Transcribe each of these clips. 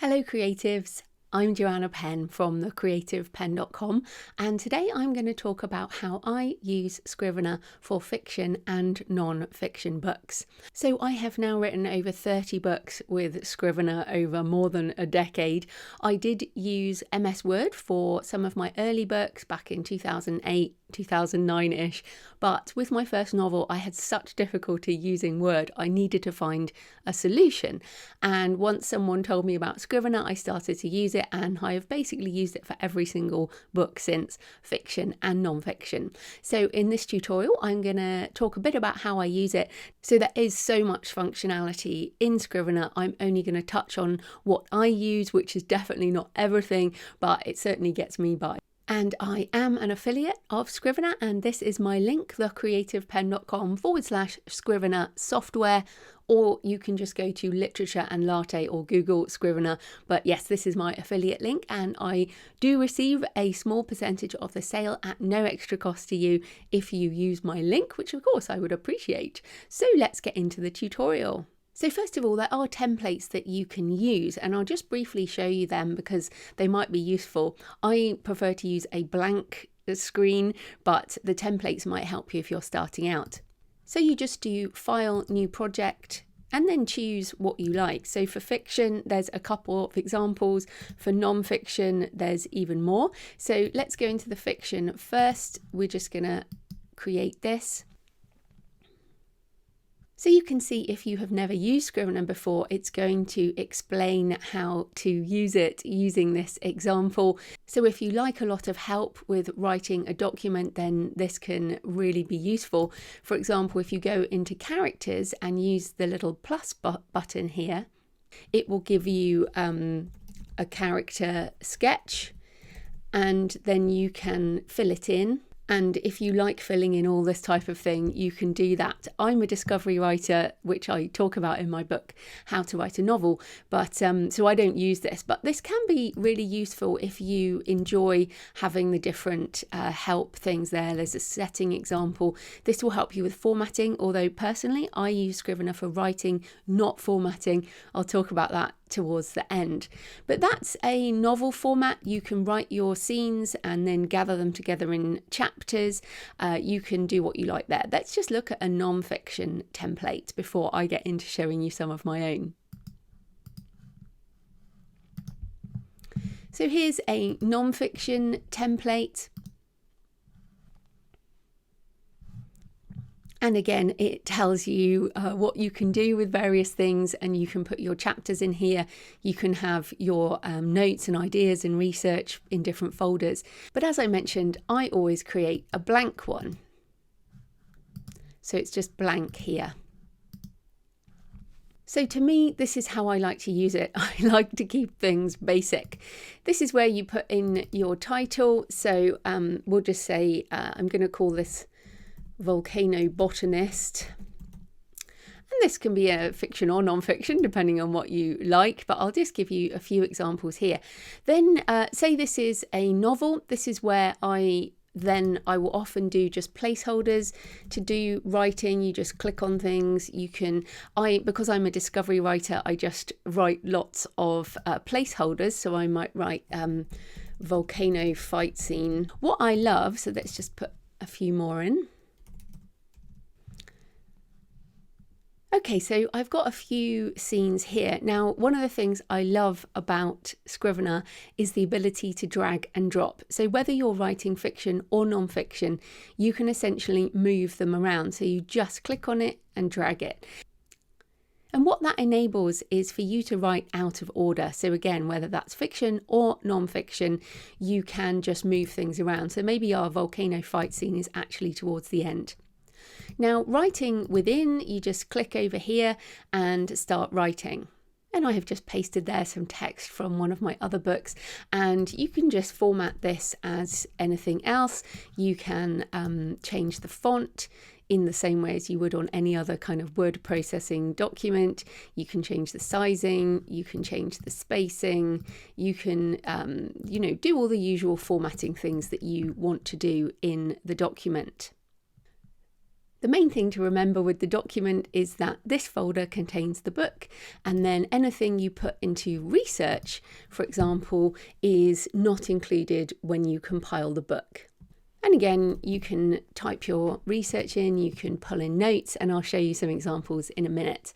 Hello creatives, I'm Joanna Penn from thecreativepenn.com, and today I'm going to talk about how I use Scrivener for fiction and non-fiction books. So I have now written over 30 books with Scrivener over more than a decade. I did use MS Word for some of my early books back in 2008, 2009-ish, but with my first novel I had such difficulty using Word I needed to find a solution, and once someone told me about Scrivener I started to use it, and I have basically used it for every single book since, fiction and non-fiction. So in this tutorial I'm going to talk a bit about how I use it. So there is so much functionality in Scrivener, I'm only going to touch on what I use, which is definitely not everything, but it certainly gets me by. And I am an affiliate of Scrivener, and this is my link, thecreativepenn.com/Scrivener software, or you can just go to Literature and Latte or Google Scrivener. But yes, this is my affiliate link, and I do receive a small percentage of the sale at no extra cost to you if you use my link, which of course I would appreciate. So let's get into the tutorial. So first of all, there are templates that you can use, and I'll just briefly show you them because they might be useful. I prefer to use a blank screen, but the templates might help you if you're starting out. So you just do File, New Project, and then choose what you like. So for fiction, there's a couple of examples. For non-fiction, there's even more. So let's go into the fiction first. We're just going to create this. So you can see if you have never used Scrivener before, it's going to explain how to use it using this example. So if you like a lot of help with writing a document, then this can really be useful. For example, if you go into characters and use the little plus button here, it will give you a character sketch, and then you can fill it in. And if you like filling in all this type of thing, you can do that. I'm a discovery writer, which I talk about in my book, How to Write a Novel. But so I don't use this, but this can be really useful if you enjoy having the different help things there. There's a setting example. This will help you with formatting, although personally I use Scrivener for writing, not formatting. I'll talk about that towards the end. But that's a novel format. You can write your scenes and then gather them together in chapters. You can do what you like there. Let's just look at a non-fiction template before I get into showing you some of my own. So here's a non-fiction template. And again, it tells you what you can do with various things, and you can put your chapters in here. You can have your notes and ideas and research in different folders. But as I mentioned, I always create a blank one. So it's just blank here. So to me, this is how I like to use it. I like to keep things basic. This is where you put in your title. So we'll just say, I'm going to call this Volcano Botanist, and this can be a fiction or non-fiction depending on what you like, but I'll just give you a few examples here. Then say this is a novel. This is where I will often do just placeholders to do writing. You just click on things. You can, because I'm a discovery writer, I just write lots of placeholders. So I might write volcano fight scene. What I love, so let's just put a few more in. Okay, so I've got a few scenes here. Now, one of the things I love about Scrivener is the ability to drag and drop. So whether you're writing fiction or non-fiction, you can essentially move them around. So you just click on it and drag it. And what that enables is for you to write out of order. So again, whether that's fiction or non-fiction, you can just move things around. So maybe our volcano fight scene is actually towards the end. Now, writing within, you just click over here and start writing. And I have just pasted there some text from one of my other books, and you can just format this as anything else. You can change the font in the same way as you would on any other kind of word processing document. You can change the sizing, you can change the spacing, you can, do all the usual formatting things that you want to do in the document. The main thing to remember with the document is that this folder contains the book, and then anything you put into research, for example, is not included when you compile the book. And again, you can type your research in, you can pull in notes, and I'll show you some examples in a minute.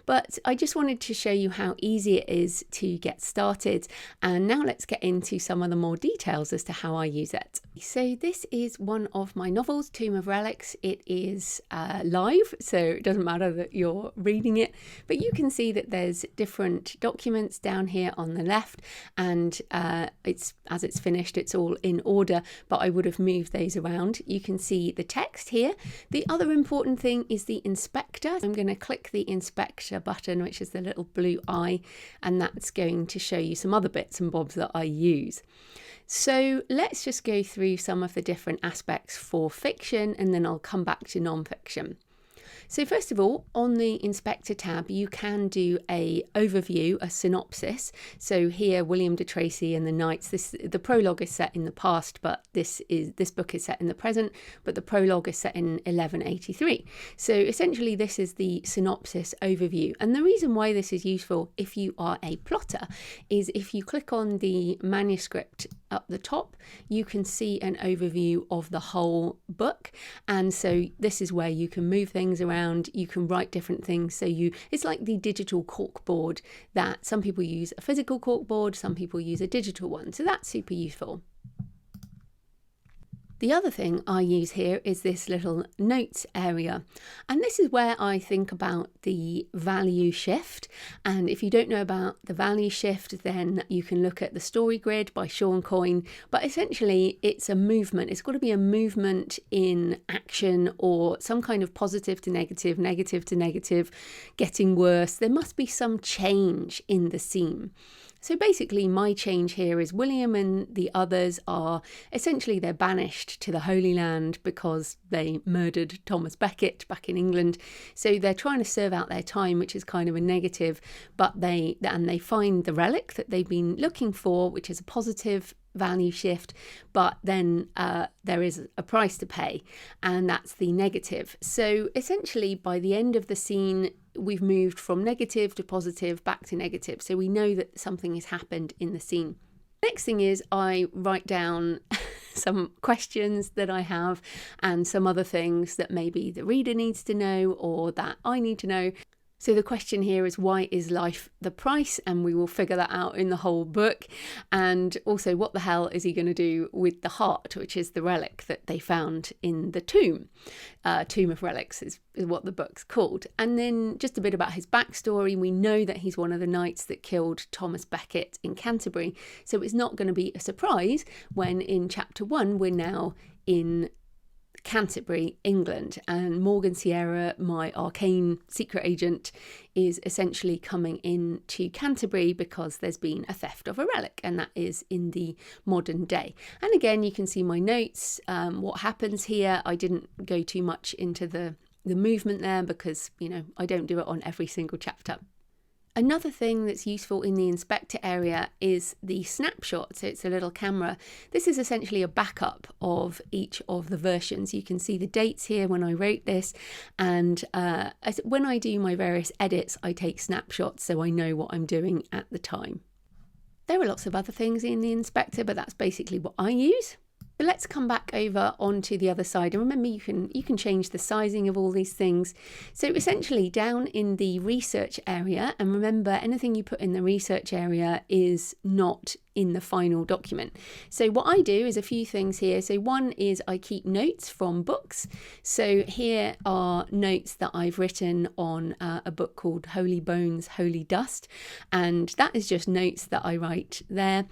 But I just wanted to show you how easy it is to get started. And now let's get into some of the more details as to how I use it. So this is one of my novels, Tomb of Relics. It is live, so it doesn't matter that you're reading it, but you can see that there's different documents down here on the left, and as it's finished, it's all in order, but I would have moved those around. You can see the text here. The other important thing is the inspector. I'm going to click the inspector button, which is the little blue eye, and that's going to show you some other bits and bobs that I use. So let's just go through some of the different aspects for fiction, and then I'll come back to non-fiction. So first of all, on the Inspector tab, you can do a overview, a synopsis. So here, William de Tracy and the Knights. The prologue is set in the past, but this book is set in the present. But the prologue is set in 1183. So essentially, this is the synopsis overview. And the reason why this is useful, if you are a plotter, is if you click on the manuscript up the top, you can see an overview of the whole book. And so this is where you can move things around. You can write different things. So it's like the digital corkboard that some people use a physical corkboard, some people use a digital one. So that's super useful. The other thing I use here is this little notes area, and this is where I think about the value shift. And if you don't know about the value shift, then you can look at the story grid by Sean Coyne, but essentially it's a movement. It's got to be a movement in action, or some kind of positive to negative, negative to negative, getting worse. There must be some change in the scene. So basically my change here is William and the others are essentially, they're banished to the Holy Land because they murdered Thomas Becket back in England. So they're trying to serve out their time, which is kind of a negative, but they find the relic that they've been looking for, which is a positive value shift, but then there is a price to pay, and that's the negative. So essentially by the end of the scene, we've moved from negative to positive, back to negative. So we know that something has happened in the scene. Next thing is I write down some questions that I have and some other things that maybe the reader needs to know or that I need to know. So the question here is, why is life the price? And we will figure that out in the whole book. And also, what the hell is he going to do with the heart, which is the relic that they found in the tomb? Tomb of Relics is what the book's called. And then just a bit about his backstory. We know that he's one of the knights that killed Thomas Becket in Canterbury. So it's not going to be a surprise when in chapter 1, we're now in Canterbury, England, and Morgan Sierra, my arcane secret agent, is essentially coming in to Canterbury because there's been a theft of a relic, and that is in the modern day. And again, you can see my notes, what happens here. I didn't go too much into the movement there because, I don't do it on every single chapter. Another thing that's useful in the inspector area is the snapshot. So it's a little camera. This is essentially a backup of each of the versions. You can see the dates here when I wrote this, and when I do my various edits, I take snapshots so I know what I'm doing at the time. There are lots of other things in the inspector, but that's basically what I use. But let's come back over onto the other side, and remember you can change the sizing of all these things. So essentially down in the research area, and remember anything you put in the research area is not in the final document. So what I do is a few things here. So one is I keep notes from books. So here are notes that I've written on a book called Holy Bones, Holy Dust, and that is just notes that I write there.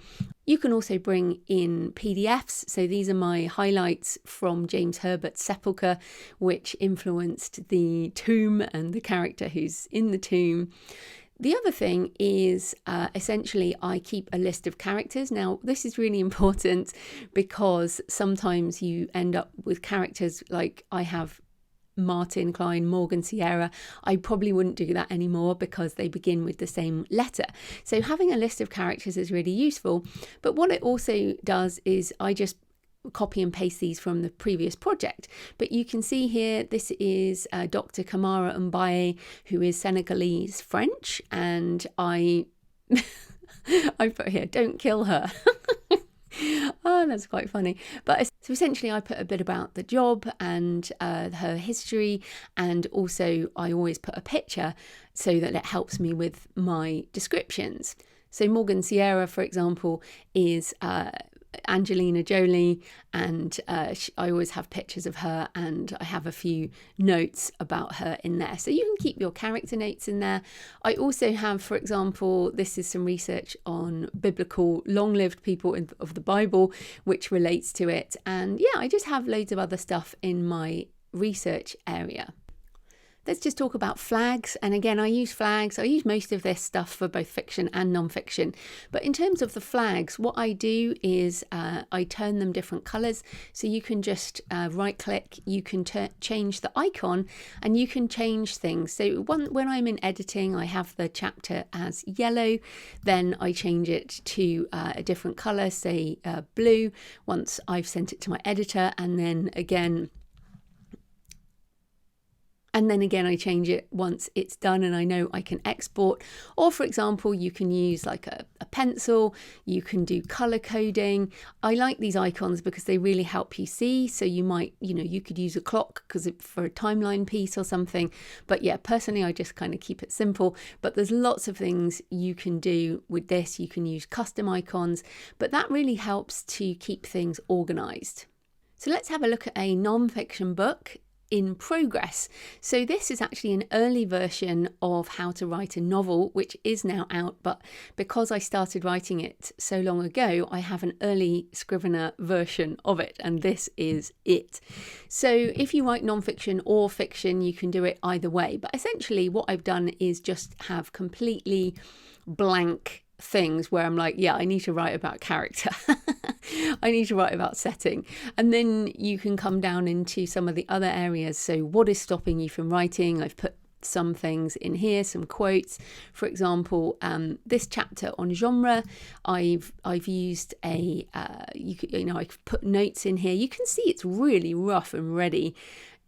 You can also bring in PDFs. So these are my highlights from James Herbert's Sepulchre, which influenced the tomb and the character who's in the tomb. The other thing is essentially I keep a list of characters. Now, this is really important because sometimes you end up with characters like I have Martin, Klein, Morgan, Sierra. I probably wouldn't do that anymore because they begin with the same letter. So having a list of characters is really useful. But what it also does is I just copy and paste these from the previous project. But you can see here, this is Dr. Kamara Mbaye, who is Senegalese French, and I put here, don't kill her. Oh, that's quite funny. But so essentially I put a bit about the job and her history, and also I always put a picture so that it helps me with my descriptions. So Morgan Sierra, for example, is Angelina Jolie, and I always have pictures of her, and I have a few notes about her in there. So you can keep your character notes in there. I also have, for example, this is some research on biblical long-lived people of the Bible, which relates to it. And yeah, I just have loads of other stuff in my research area. Let's just talk about flags. And again, I use flags. I use most of this stuff for both fiction and non-fiction. But in terms of the flags, what I do is I turn them different colours. So you can just right click, you can change the icon, and you can change things. So when I'm in editing, I have the chapter as yellow, then I change it to a different colour, say blue, once I've sent it to my editor, and then again I change it once it's done and I know I can export. Or for example, you can use like a pencil, you can do color coding. I like these icons because they really help you see. So you might, you could use a clock because for a timeline piece or something. But yeah, personally, I just kind of keep it simple. But there's lots of things you can do with this. You can use custom icons, but that really helps to keep things organized. So let's have a look at a non-fiction book in progress. So this is actually an early version of How to Write a Novel, which is now out, but because I started writing it so long ago, I have an early Scrivener version of it, and this is it. So if you write non-fiction or fiction, you can do it either way, but essentially what I've done is just have completely blank things where I'm like, yeah, I need to write about character. I need to write about setting. And then you can come down into some of the other areas. So what is stopping you from writing? I've put some things in here, some quotes. For example, this chapter on genre, I've used I've put notes in here. You can see it's really rough and ready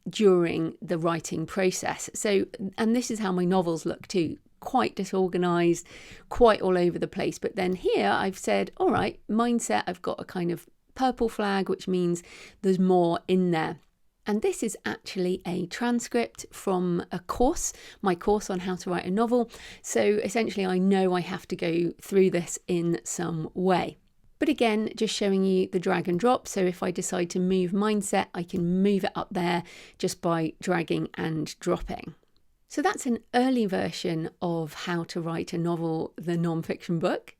during the writing process. So, and this is how my novels look too. Quite disorganized, quite all over the place. But then here I've said, all right, mindset, I've got a kind of purple flag, which means there's more in there. And this is actually a transcript from a course, my course on how to write a novel. So essentially I know I have to go through this in some way. But again, just showing you the drag and drop. So if I decide to move mindset, I can move it up there just by dragging and dropping. So that's an early version of How to Write a Novel, the non-fiction book.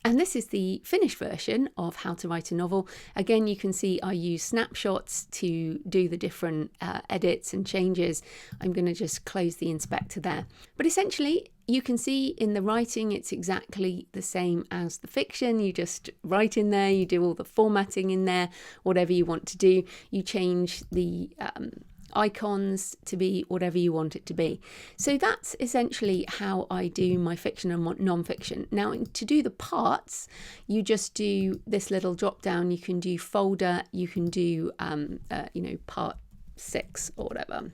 And this is the finished version of How to Write a Novel. Again, you can see I use snapshots to do the different edits and changes. I'm going to just close the inspector there. But essentially, you can see in the writing, it's exactly the same as the fiction. You just write in there, you do all the formatting in there, whatever you want to do. You change the icons to be whatever you want it to be. So that's essentially how I do my fiction and non-fiction. Now, to do the parts, you just do this little drop down. You can do folder, you can do part 6 or whatever,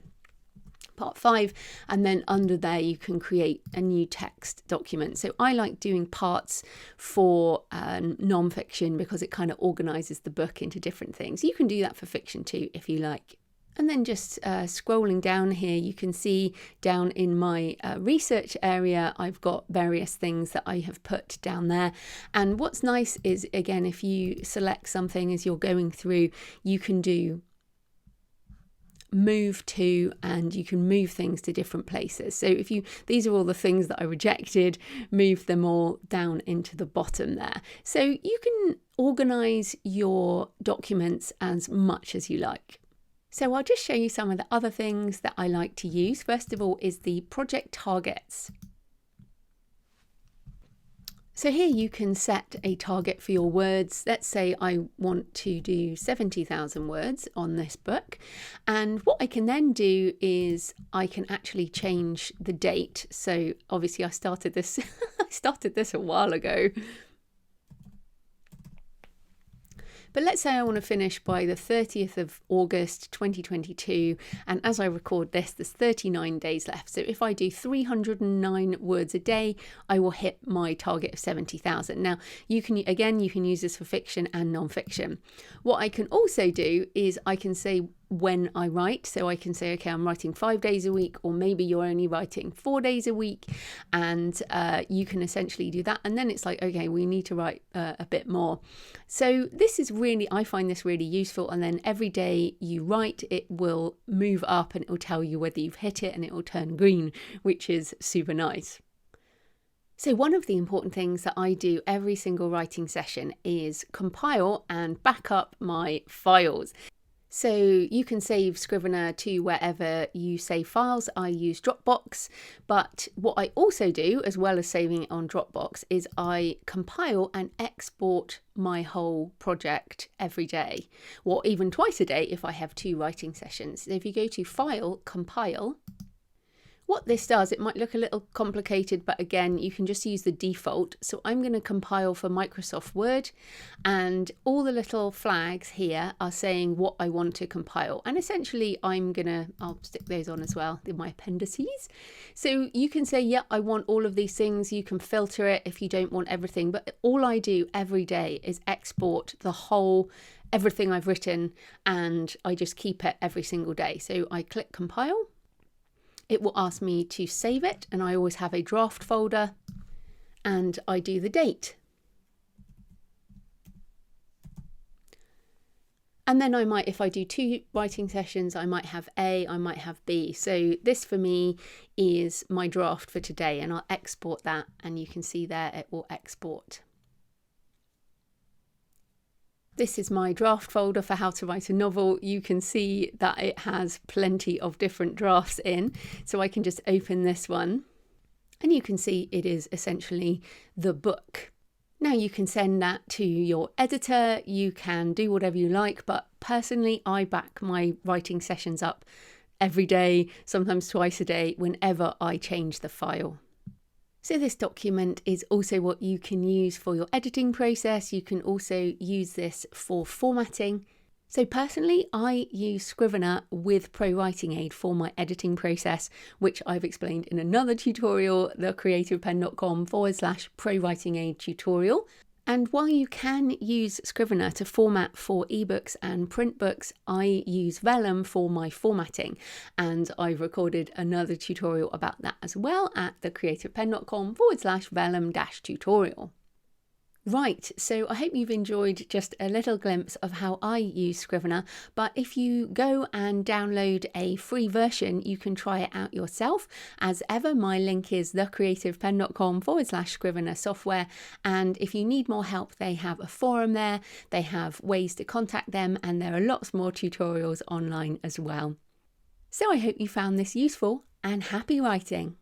part 5, and then under there you can create a new text document. So I like doing parts for non-fiction because it kind of organizes the book into different things. You can do that for fiction too if you like. And then just scrolling down here, you can see down in my research area, I've got various things that I have put down there. And what's nice is, again, if you select something as you're going through, you can do move to, and you can move things to different places. So these are all the things that I rejected, move them all down into the bottom there. So you can organize your documents as much as you like. So I'll just show you some of the other things that I like to use. First of all is the project targets. So here you can set a target for your words. Let's say I want to do 70,000 words on this book. And what I can then do is I can actually change the date. So obviously I started this, I started this a while ago. But let's say I want to finish by the 30th of August 2022, and as I record this, there's 39 days left. So if I do 309 words a day, I will hit my target of 70,000. Now, you can use this for fiction and non-fiction. What I can also do is I can say when I write. So I can say, okay, I'm writing 5 days a week, or maybe you're only writing 4 days a week, and you can essentially do that. And then it's like, okay, we need to write a bit more. So this is really, I find this really useful. And then every day you write, it will move up and it will tell you whether you've hit it, and it will turn green, which is super nice. So one of the important things that I do every single writing session is compile and back up my files. So you can save Scrivener to wherever you save files. I use Dropbox, but what I also do, as well as saving it on Dropbox, is I compile and export my whole project every day, or even twice a day if I have 2 writing sessions. So if you go to File, Compile, what this does, it might look a little complicated, but again, you can just use the default. So I'm going to compile for Microsoft Word, and all the little flags here are saying what I want to compile. And essentially I'll stick those on as well in my appendices. So you can say, yeah, I want all of these things. You can filter it if you don't want everything. But all I do every day is export everything I've written, and I just keep it every single day. So I click compile. It will ask me to save it, and I always have a draft folder, and I do the date. And then I might, if I do 2 writing sessions, I might have A, I might have B. So this for me is my draft for today, and I'll export that, and you can see there it will export. This is my draft folder for how to write a novel. You can see that it has plenty of different drafts in. So I can just open this one, and you can see it is essentially the book. Now you can send that to your editor. You can do whatever you like, but personally, I back my writing sessions up every day, sometimes twice a day, whenever I change the file. So this document is also what you can use for your editing process. You can also use this for formatting. So personally, I use Scrivener with ProWritingAid for my editing process, which I've explained in another tutorial, thecreativepenn.com/ProWritingAid tutorial. And while you can use Scrivener to format for ebooks and print books, I use Vellum for my formatting. And I've recorded another tutorial about that as well at thecreativepenn.com/Vellum-tutorial. Right, so I hope you've enjoyed just a little glimpse of how I use Scrivener, but if you go and download a free version, you can try it out yourself. As ever, my link is thecreativepenn.com/Scrivener software, and if you need more help, they have a forum there, they have ways to contact them, and there are lots more tutorials online as well. So I hope you found this useful, and happy writing!